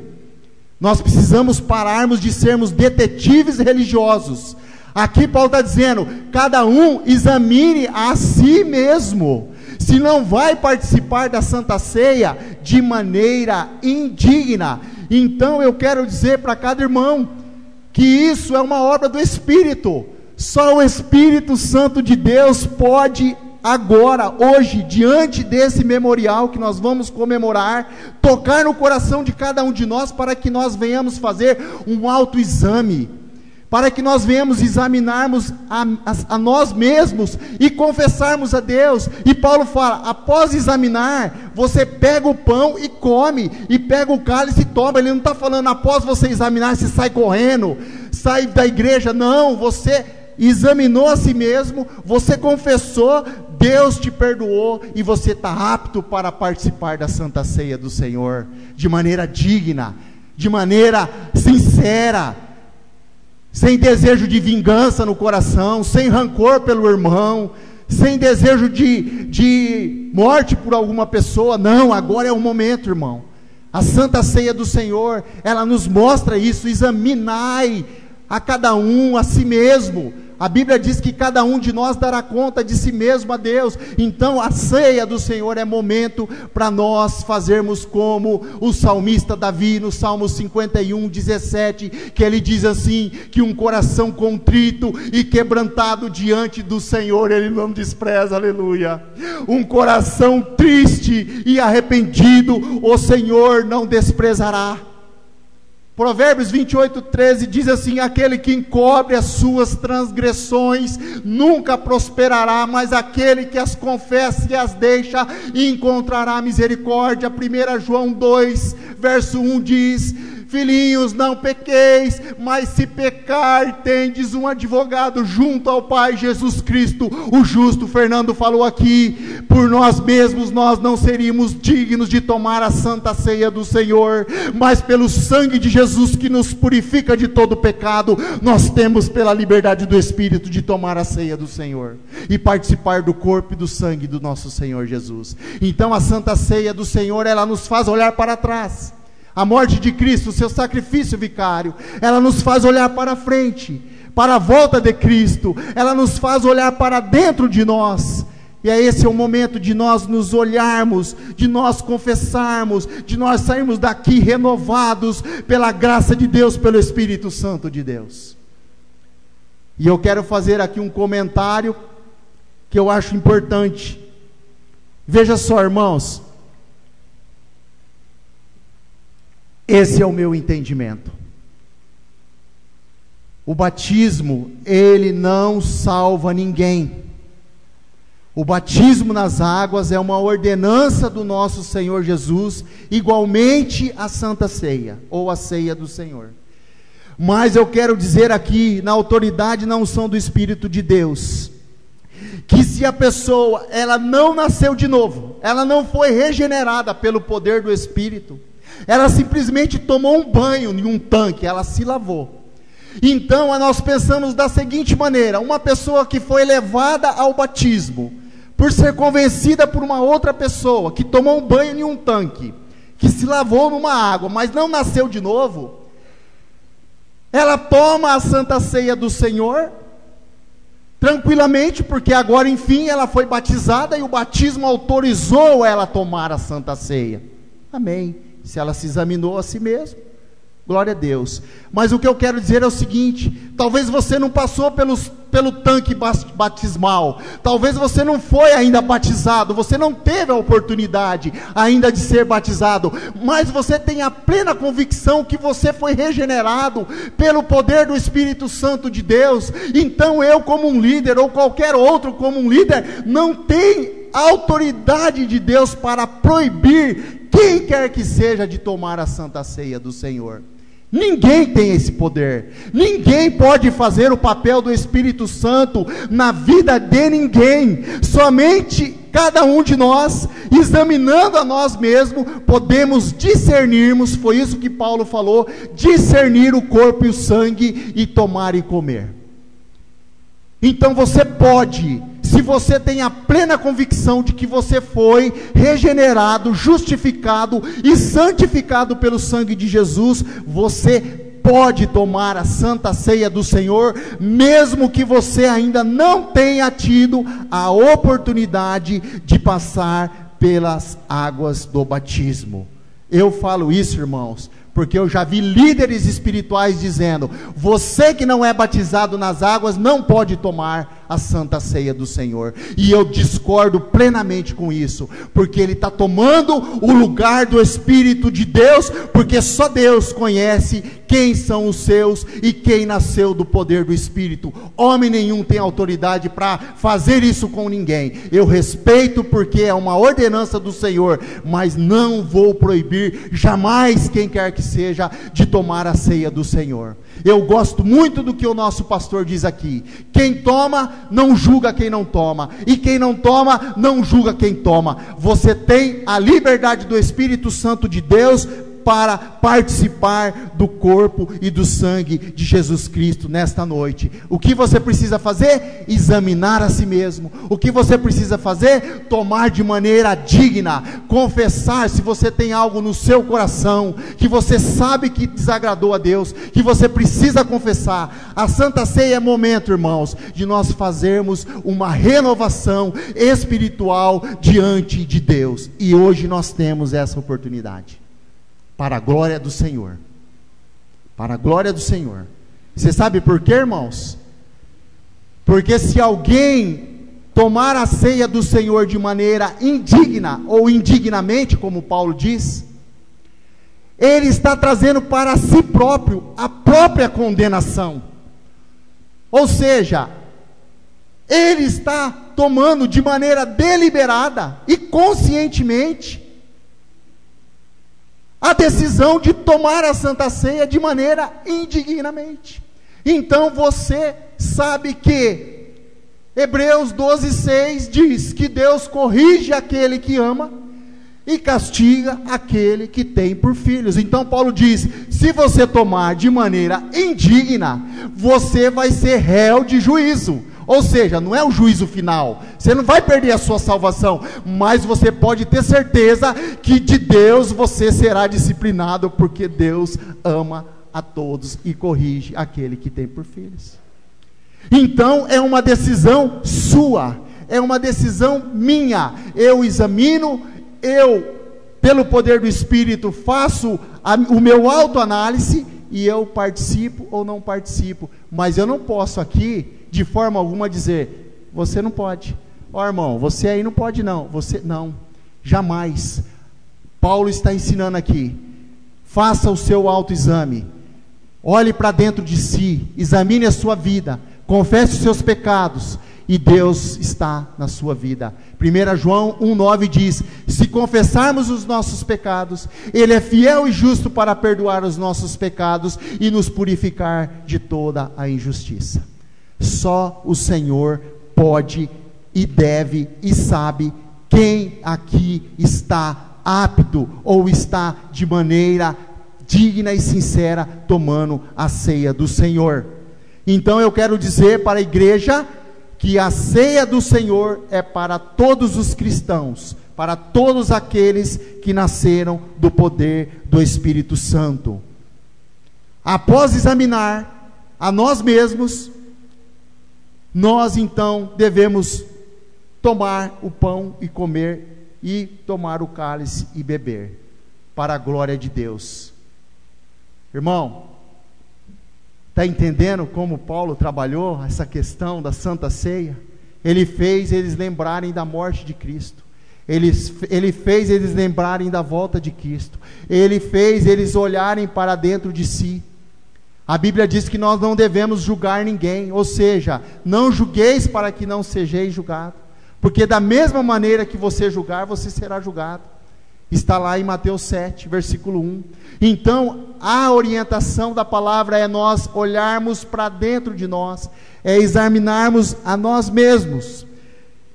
Nós precisamos pararmos de sermos detetives religiosos. Aqui Paulo está dizendo: cada um examine a si mesmo, se não vai participar da Santa Ceia de maneira indigna. Então eu quero dizer para cada irmão que isso é uma obra do Espírito. Só o Espírito Santo de Deus pode agora, hoje, diante desse memorial que nós vamos comemorar, tocar no coração de cada um de nós, para que nós venhamos fazer um autoexame, para que nós venhamos examinarmos a nós mesmos e confessarmos a Deus. E Paulo fala: após examinar, você pega o pão e come, e pega o cálice e toma. Ele não está falando após você examinar, você sai correndo, sai da igreja. Não, você examinou a si mesmo, você confessou, Deus te perdoou, e você está apto para participar da Santa Ceia do Senhor, de maneira digna, de maneira sincera, sem desejo de vingança no coração, sem rancor pelo irmão, sem desejo de morte por alguma pessoa. Não, agora é o momento, irmão. A Santa Ceia do Senhor, ela nos mostra isso: examinai a cada um a si mesmo. A Bíblia diz que cada um de nós dará conta de si mesmo a Deus. Então a ceia do Senhor é momento para nós fazermos como o salmista Davi, no Salmo 51, 17, que ele diz assim, que um coração contrito e quebrantado diante do Senhor Ele não despreza, aleluia. Um coração triste e arrependido o Senhor não desprezará. Provérbios 28, 13 diz assim: aquele que encobre as suas transgressões nunca prosperará, mas aquele que as confessa e as deixa encontrará misericórdia. 1 João 2, verso 1 diz: filhinhos, não pequeis, mas se pecar, tendes um advogado junto ao Pai, Jesus Cristo, o justo. Fernando falou aqui: por nós mesmos nós não seríamos dignos de tomar a Santa Ceia do Senhor, mas pelo sangue de Jesus que nos purifica de todo pecado, nós temos, pela liberdade do Espírito, de tomar a ceia do Senhor e participar do corpo e do sangue do nosso Senhor Jesus. Então a Santa Ceia do Senhor, ela nos faz olhar para trás. A morte de Cristo, o seu sacrifício vicário, ela nos faz olhar para frente, para a volta de Cristo. Ela nos faz olhar para dentro de nós. E esse é o momento de nós nos olharmos, de nós confessarmos, de nós sairmos daqui renovados pela graça de Deus, pelo Espírito Santo de Deus. E eu quero fazer aqui um comentário que eu acho importante. Veja só, irmãos, esse é o meu entendimento. O batismo, ele não salva ninguém. O batismo nas águas é uma ordenança do nosso Senhor Jesus, igualmente a Santa Ceia, ou a ceia do Senhor. Mas eu quero dizer aqui, na autoridade e na unção do Espírito de Deus, que se a pessoa, ela não nasceu de novo, ela não foi regenerada pelo poder do Espírito, ela simplesmente tomou um banho em um tanque, ela se lavou, Então nós pensamos da seguinte maneira: uma pessoa que foi levada ao batismo, por ser convencida por uma outra pessoa, que tomou um banho em um tanque, que se lavou numa água, mas não nasceu de novo, ela toma a Santa Ceia do Senhor, tranquilamente, porque agora enfim ela foi batizada, e o batismo autorizou ela a tomar a Santa Ceia. Amém. Se ela se examinou a si mesma, glória a Deus. Mas o que eu quero dizer é o seguinte: talvez você não passou pelo tanque batismal, talvez você não foi ainda batizado, você não teve a oportunidade ainda de ser batizado, mas você tem a plena convicção que você foi regenerado pelo poder do Espírito Santo de Deus. Então eu, como um líder, ou qualquer outro como um líder, não tem autoridade de Deus para proibir quem quer que seja de tomar a Santa Ceia do Senhor. Ninguém tem esse poder, ninguém pode fazer o papel do Espírito Santo na vida de ninguém. Somente cada um de nós, examinando a nós mesmos, podemos discernirmos, foi isso que Paulo falou, discernir o corpo e o sangue, e tomar e comer. Então você pode, se você tem a plena convicção de que você foi regenerado, justificado e santificado pelo sangue de Jesus, você pode tomar a Santa Ceia do Senhor, mesmo que você ainda não tenha tido a oportunidade de passar pelas águas do batismo. Eu falo isso, irmãos, porque eu já vi líderes espirituais dizendo: você que não é batizado nas águas não pode tomar a Santa Ceia do Senhor. E eu discordo plenamente com isso, porque ele está tomando o lugar do Espírito de Deus, porque só Deus conhece quem são os seus e quem nasceu do poder do Espírito. Homem nenhum tem autoridade para fazer isso com ninguém. Eu respeito, porque é uma ordenança do Senhor, mas não vou proibir jamais quem quer que seja de tomar a ceia do Senhor. Eu gosto muito do que o nosso pastor diz aqui: quem toma não julga quem não toma, e quem não toma não julga quem toma. Você tem a liberdade do Espírito Santo de Deus para participar do corpo e do sangue de Jesus Cristo nesta noite. O que você precisa fazer? Examinar a si mesmo. O que você precisa fazer? Tomar de maneira digna, confessar se você tem algo no seu coração, que você sabe que desagradou a Deus, que você precisa confessar. A Santa Ceia é momento, irmãos, de nós fazermos uma renovação espiritual diante de Deus, e hoje nós temos essa oportunidade. Para a glória do Senhor. Para a glória do Senhor. Você sabe por quê, irmãos? Porque se alguém tomar a ceia do Senhor de maneira indigna, ou indignamente, como Paulo diz, ele está trazendo para si próprio a própria condenação. Ou seja, ele está tomando de maneira deliberada e conscientemente a decisão de tomar a Santa Ceia de maneira indignamente. Então você sabe que Hebreus 12:6 diz que Deus corrige aquele que ama e castiga aquele que tem por filhos. Então Paulo diz: se você tomar de maneira indigna, você vai ser réu de juízo. Ou seja, não é o juízo final, você não vai perder a sua salvação, mas você pode ter certeza que de Deus você será disciplinado, porque Deus ama a todos e corrige aquele que tem por filhos. Então é uma decisão sua, é uma decisão minha. Eu examino, eu, pelo poder do Espírito, faço o meu autoanálise, e eu participo ou não participo. Mas eu não posso aqui de forma alguma dizer: você não pode, ó irmão, você aí não pode não, você não, jamais. Paulo está ensinando aqui: faça o seu autoexame, olhe para dentro de si, examine a sua vida, confesse os seus pecados, e Deus está na sua vida. 1 João 1,9 diz: se confessarmos os nossos pecados, Ele é fiel e justo para perdoar os nossos pecados e nos purificar de toda a injustiça. Só o Senhor pode e deve e sabe quem aqui está apto ou está de maneira digna e sincera, tomando a ceia do Senhor. Então eu quero dizer para a igreja que a ceia do Senhor é para todos os cristãos, para todos aqueles que nasceram do poder do Espírito Santo. Após examinar a nós mesmos, nós então devemos tomar o pão e comer, e tomar o cálice e beber, para a glória de Deus. Irmão, está entendendo como Paulo trabalhou essa questão da Santa Ceia? Ele fez eles lembrarem da morte de Cristo, ele fez eles lembrarem da volta de Cristo, ele fez eles olharem para dentro de si. A Bíblia diz que nós não devemos julgar ninguém, ou seja, não julgueis para que não sejais julgado, porque da mesma maneira que você julgar, você será julgado. Está lá em Mateus 7, versículo 1. Então, a orientação da palavra é nós olharmos para dentro de nós, é examinarmos a nós mesmos.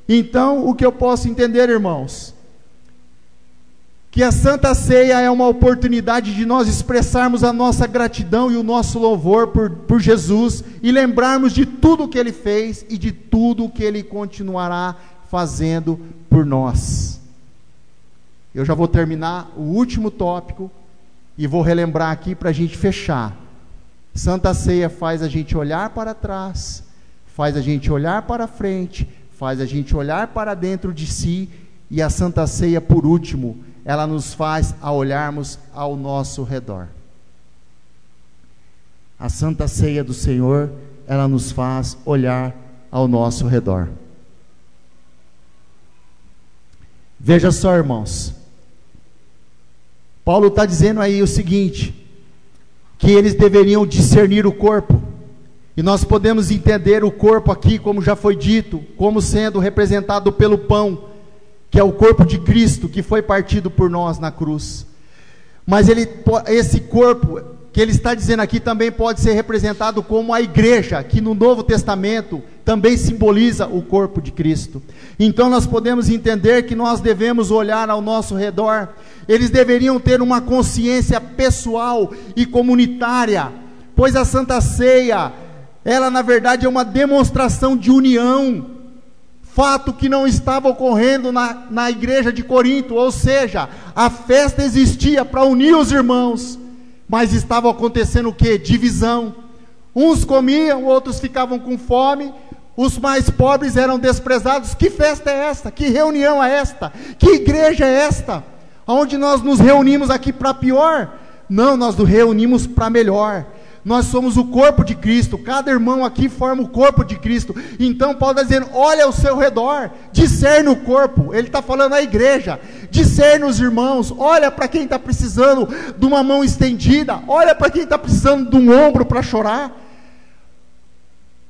Então, o que eu posso entender, irmãos? Que a Santa Ceia é uma oportunidade de nós expressarmos a nossa gratidão e o nosso louvor por Jesus, e lembrarmos de tudo o que Ele fez e de tudo o que Ele continuará fazendo por nós. Eu já vou terminar o último tópico e vou relembrar aqui para a gente fechar. Santa Ceia faz a gente olhar para trás, faz a gente olhar para frente, faz a gente olhar para dentro de si, e a Santa Ceia, por último, ela nos faz a olharmos ao nosso redor. A Santa Ceia do Senhor, ela nos faz olhar ao nosso redor. Veja só, irmãos, Paulo está dizendo aí o seguinte, que eles deveriam discernir o corpo, e nós podemos entender o corpo aqui, como já foi dito, como sendo representado pelo pão, que é o corpo de Cristo, que foi partido por nós na cruz. Mas esse corpo, que ele está dizendo aqui, também pode ser representado como a igreja, que no Novo Testamento também simboliza o corpo de Cristo. Então nós podemos entender que nós devemos olhar ao nosso redor. Eles deveriam ter uma consciência pessoal e comunitária, pois a Santa Ceia, ela na verdade é uma demonstração de união, fato que não estava ocorrendo na igreja de Corinto, ou seja, a festa existia para unir os irmãos, mas estava acontecendo o que? Divisão. Uns comiam, outros ficavam com fome, os mais pobres eram desprezados. Que festa é esta? Que reunião é esta? Que igreja é esta? Onde nós nos reunimos aqui para pior? Não, nós nos reunimos para melhor. Nós somos o corpo de Cristo, cada irmão aqui forma o corpo de Cristo. Então Paulo está dizendo, olha ao seu redor, discerne o corpo. Ele está falando à igreja, discerne os irmãos, olha para quem está precisando de uma mão estendida, olha para quem está precisando de um ombro para chorar.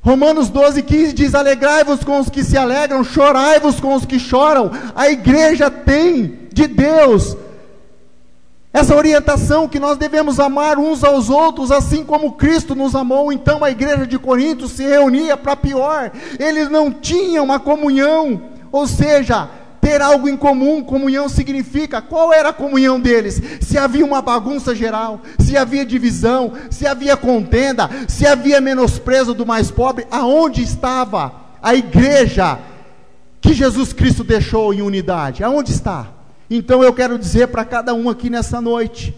Romanos 12:15 diz, alegrai-vos com os que se alegram, chorai-vos com os que choram. A igreja tem de Deus essa orientação que nós devemos amar uns aos outros, assim como Cristo nos amou. Então a igreja de Corinto se reunia para pior, eles não tinham uma comunhão, ou seja, ter algo em comum. Comunhão significa, qual era a comunhão deles? Se havia uma bagunça geral, se havia divisão, se havia contenda, se havia menosprezo do mais pobre, aonde estava a igreja que Jesus Cristo deixou em unidade? Aonde está? Então eu quero dizer para cada um aqui nessa noite,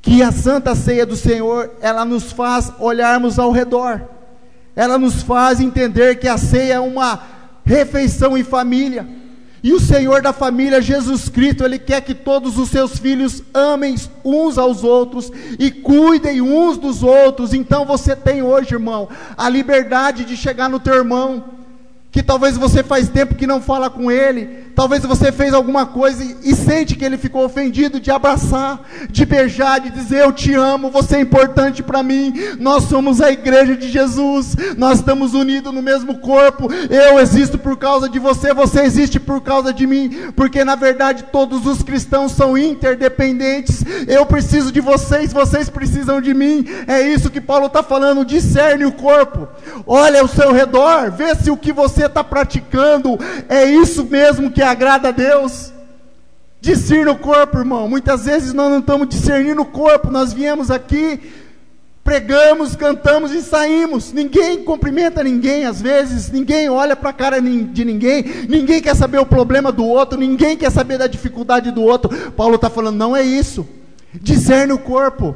que a Santa Ceia do Senhor, ela nos faz olharmos ao redor, ela nos faz entender que a ceia é uma refeição em família, e o Senhor da família, Jesus Cristo, Ele quer que todos os seus filhos amem uns aos outros, e cuidem uns dos outros. Então você tem hoje, irmão, a liberdade de chegar no teu irmão, que talvez você faz tempo que não fala com ele, talvez você fez alguma coisa e sente que ele ficou ofendido, de abraçar, de beijar, de dizer, eu te amo, você é importante para mim, nós somos a igreja de Jesus, nós estamos unidos no mesmo corpo, eu existo por causa de você, você existe por causa de mim, porque na verdade todos os cristãos são interdependentes, eu preciso de vocês, vocês precisam de mim. É isso que Paulo está falando, discerne o corpo, olha ao seu redor, vê se o que você está praticando é isso mesmo que agrada a Deus. Discirna o corpo, irmão. Muitas vezes nós não estamos discernindo o corpo. Nós viemos aqui, pregamos, cantamos e saímos. Ninguém cumprimenta ninguém às vezes. Ninguém olha para a cara de ninguém. Ninguém quer saber o problema do outro. Ninguém quer saber da dificuldade do outro. Paulo está falando, não é isso. Discerne o corpo.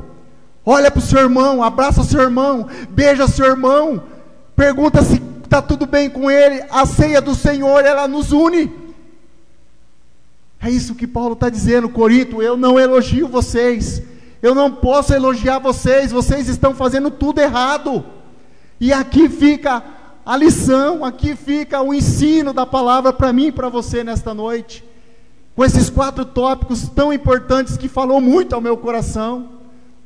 Olha para o seu irmão, abraça o seu irmão, beija o seu irmão. Pergunta se está tudo bem com ele. A ceia do Senhor, ela nos une. É isso que Paulo está dizendo, Corinto. Eu não elogio vocês, eu não posso elogiar vocês, vocês estão fazendo tudo errado. E aqui fica a lição, aqui fica o ensino da palavra para mim e para você nesta noite, com esses 4 tópicos tão importantes que falou muito ao meu coração.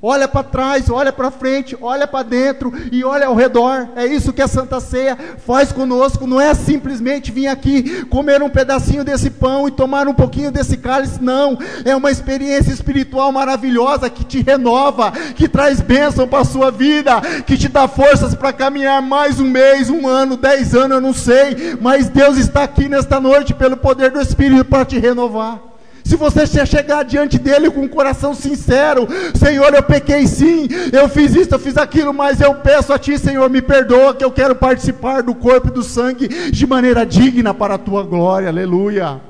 Olha para trás, olha para frente, olha para dentro e olha ao redor. É isso que a Santa Ceia faz conosco. Não é simplesmente vir aqui comer um pedacinho desse pão e tomar um pouquinho desse cálice. Não, é uma experiência espiritual maravilhosa que te renova, que traz bênção para a sua vida, que te dá forças para caminhar mais um mês, um ano, 10 anos, eu não sei, mas Deus está aqui nesta noite pelo poder do Espírito para te renovar. Se você chegar diante dele com um coração sincero, Senhor, eu pequei sim, eu fiz isso, eu fiz aquilo, mas eu peço a ti, Senhor, me perdoa, que eu quero participar do corpo e do sangue de maneira digna para a tua glória. Aleluia.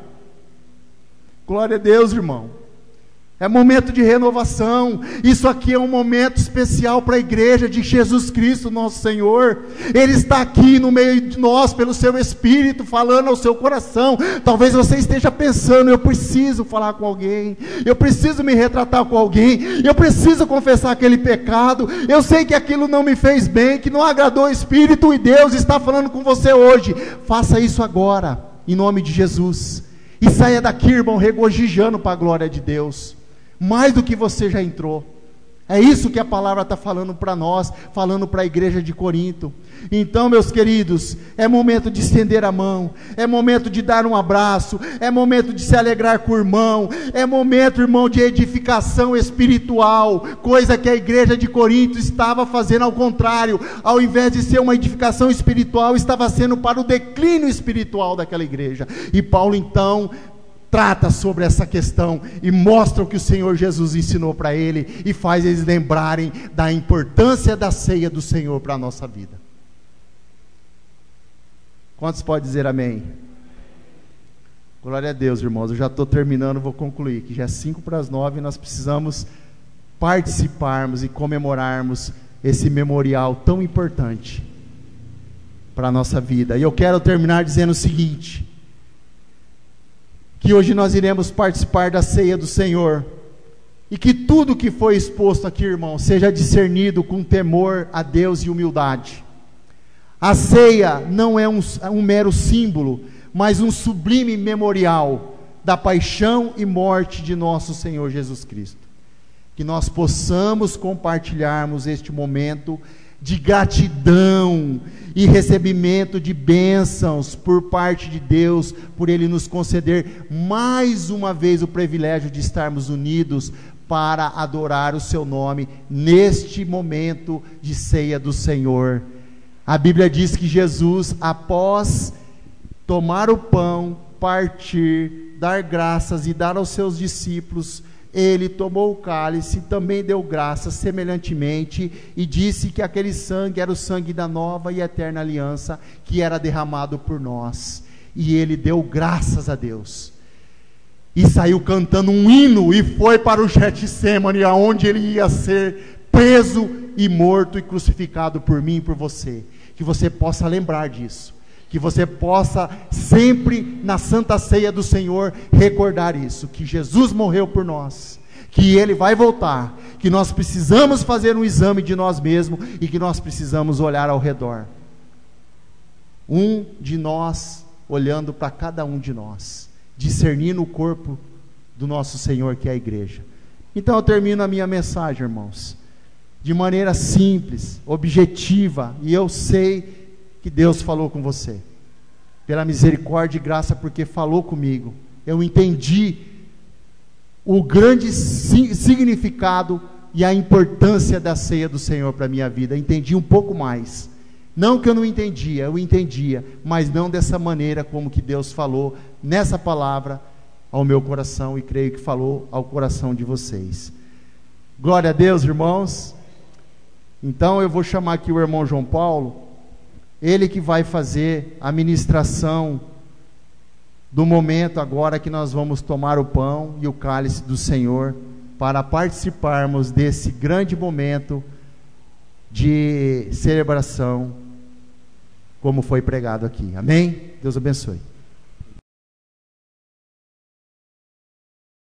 Glória a Deus, irmão. É momento de renovação. Isso aqui é um momento especial para a igreja de Jesus Cristo, nosso Senhor. Ele está aqui no meio de nós, pelo seu Espírito, falando ao seu coração. Talvez você esteja pensando, eu preciso falar com alguém, eu preciso me retratar com alguém, eu preciso confessar aquele pecado, eu sei que aquilo não me fez bem, que não agradou o Espírito, e Deus está falando com você hoje. Faça isso agora, em nome de Jesus, e saia daqui, irmão, regozijando para a glória de Deus, mais do que você já entrou. É isso que a palavra está falando para nós, falando para a igreja de Corinto. Então, meus queridos, é momento de estender a mão, é momento de dar um abraço, é momento de se alegrar com o irmão, é momento, irmão, de edificação espiritual, coisa que a igreja de Corinto estava fazendo ao contrário. Ao invés de ser uma edificação espiritual, estava sendo para o declínio espiritual daquela igreja. E Paulo então trata sobre essa questão e mostra o que o Senhor Jesus ensinou para ele, e faz eles lembrarem da importância da ceia do Senhor para a nossa vida. Quantos podem dizer amém? Glória a Deus, irmãos. Eu já estou terminando, vou concluir, que já é 8:55 e nós precisamos participarmos e comemorarmos esse memorial tão importante para a nossa vida. E eu quero terminar dizendo o seguinte, que hoje nós iremos participar da ceia do Senhor, e que tudo que foi exposto aqui, irmão, seja discernido com temor a Deus e humildade. A ceia não é um mero símbolo, mas um sublime memorial da paixão e morte de nosso Senhor Jesus Cristo. Que nós possamos compartilharmos este momento de gratidão e recebimento de bênçãos por parte de Deus, por Ele nos conceder mais uma vez o privilégio de estarmos unidos para adorar o seu nome neste momento de ceia do Senhor. A Bíblia diz que Jesus, após tomar o pão, partir, dar graças e dar aos seus discípulos, ele tomou o cálice, também deu graças semelhantemente, e disse que aquele sangue era o sangue da nova e eterna aliança, que era derramado por nós. E ele deu graças a Deus, e saiu cantando um hino, e foi para o Getsêmani, aonde ele ia ser preso e morto e crucificado por mim e por você. Que você possa lembrar disso, que você possa sempre na Santa Ceia do Senhor recordar isso, que Jesus morreu por nós, que Ele vai voltar, que nós precisamos fazer um exame de nós mesmos, e que nós precisamos olhar ao redor, um de nós olhando para cada um de nós, discernindo o corpo do nosso Senhor, que é a igreja. Então eu termino a minha mensagem, irmãos, de maneira simples, objetiva, e eu sei que Deus falou com você, pela misericórdia e graça, porque falou comigo. Eu entendi o grande significado e a importância da ceia do Senhor para a minha vida. Entendi um pouco mais, não que eu não entendia, eu entendia, mas não dessa maneira como que Deus falou nessa palavra, ao meu coração e creio que falou ao coração de vocês. Glória a Deus, irmãos. Então eu vou chamar aqui o irmão João Paulo, ele que vai fazer a ministração do momento agora que nós vamos tomar o pão e o cálice do Senhor, para participarmos desse grande momento de celebração, como foi pregado aqui. Amém? Deus abençoe.